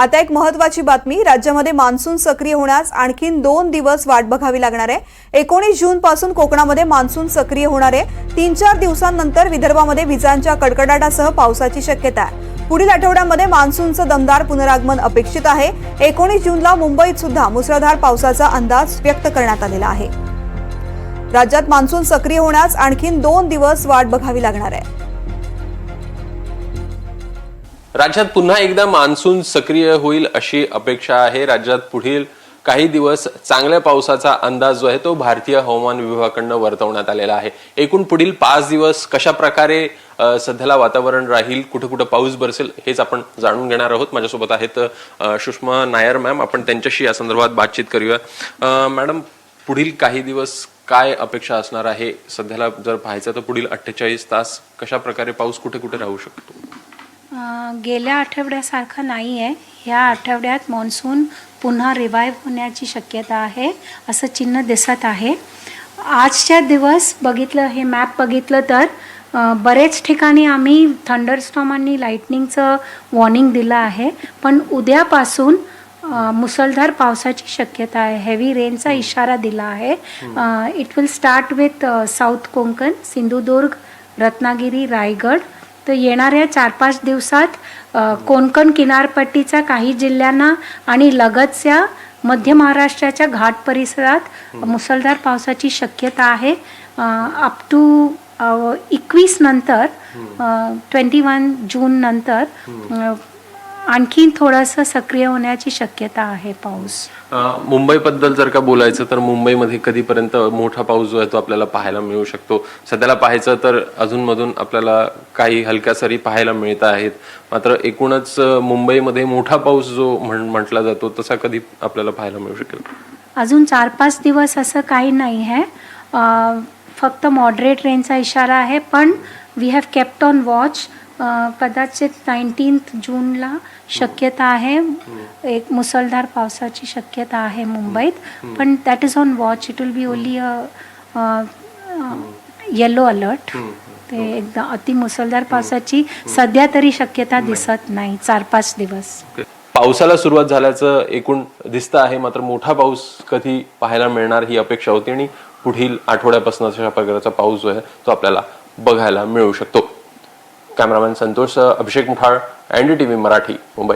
आता एक महत्त्वाची बातमी, राज्यामध्ये मान्सून सक्रिय होण्यास आणखीन 2 दिवस वाट बघावी लागणार आहे। 19 जून पासून कोकणामध्ये मान्सून सक्रिय होणार आहे। 3-4 दिवसांनंतर विदर्भामध्ये विजांच्या कडकडाटासह पावसाची शक्यता आहे। पुढील आठवड्यामध्ये मान्सूनचं दमदार पुनरागमन अपेक्षित आहे। 19 जूनला मुंबईत सुद्धा मुसळधार पावसाचा अंदाज व्यक्त करण्यात आलेला आहे। राज्यात मान्सून सक्रिय होण्यास आणखीन 2 दिवस वाट बघावी लागणार आहे। राज्यात पुन्हा एकदा मान्सून सक्रिय होईल अशी अपेक्षा आहे। राज्यात पुढील काही दिवस चांगल्या पावसाचा अंदाज जो आहे तो भारतीय हवामान विभागाकडून वर्तवण्यात आलेला आहे। एकूण पुढील 5 दिवस कशा प्रकारे सध्याला वातावरण राहील, कुठे कुठे पाऊस बरसेल हेच आपण जाणून घेणार आहोत। माझ्यासोबत आहेत सुषमा नायर मॅम, आपण त्यांच्याशी या संदर्भात बातचीत करूया। मॅडम, पुढील काही दिवस काय अपेक्षा असणार आहे? सध्याला जर पाहायचं तर पुढील 48 तास कशा प्रकारे पाऊस कुठे कुठे राहू शकतो? गेल्या आठवड्यासारखं नाही आहे। ह्या आठवड्यात मॉन्सून पुन्हा रिवाईव्ह होण्याची शक्यता आहे असं चिन्ह दिसत आहे। आजच्या दिवस बघितलं, हे मॅप बघितलं तर बरेच ठिकाणी आम्ही थंडरस्टॉर्म आणि लाईटनिंगचं वॉर्निंग दिलं आहे, पण उद्यापासून मुसळधार पावसाची शक्यता आहे। हेवी रेनचा इशारा दिला आहे। It will start with south Konkan, Sindhudurg, Ratnagiri, Raigad. तर येणाऱ्या 4-5 दिवसात कोकण किनारपट्टीच्या काही जिल्ह्यांना आणि लगतच्या मध्य महाराष्ट्राच्या घाट परिसरात मुसळधार पावसाची शक्यता आहे। अप टू 21 नंतर 21 जून नंतर आणखी थोडंसं सक्रिय होण्याची शक्यता आहे पाऊस। मुंबईबद्दल जर का बोलायचं तर मुंबईमध्ये कधीपर्यंत मोठा पाऊस जो आहे तो आपल्याला पाहायला मिळू शकतो? सध्याला पाहायचं तर अजूनमधून आपल्याला काही हलक्या सरी पाहायला मिळत आहेत, मात्र एकूणच मुंबईमध्ये मोठा पाऊस जो म्हटला जातो तसा कधी आपल्याला पाहायला मिळू शकेल? अजून 4-5 दिवस असं काही नाही आहे। फक्त मॉडरेट रेनचा इशारा आहे, पण we have kept on watch. कदाचित 19 जूनला शक्यता आहे, एक मुसळधार पावसाची शक्यता आहे मुंबईत, पण that is on watch. It will be only yellow alert. ते एकदा अति मुसळधार पावसाची सध्या तरी शक्यता दिसत नाही 4-5 दिवस। पावसाला सुरुवात झाल्याचं एकूण दिसतं आहे, मात्र मोठा पाऊस कधी पाहायला मिळणार ही अपेक्षा होती आणि पुढील आठवड्यापासून अशा प्रकारचा पाऊस जो आहे तो आपल्याला बघायला मिळू शकतो। कॅमेरामॅन संतोष, अभिषेक मुठाळ, NDTV मराठी, मुंबई।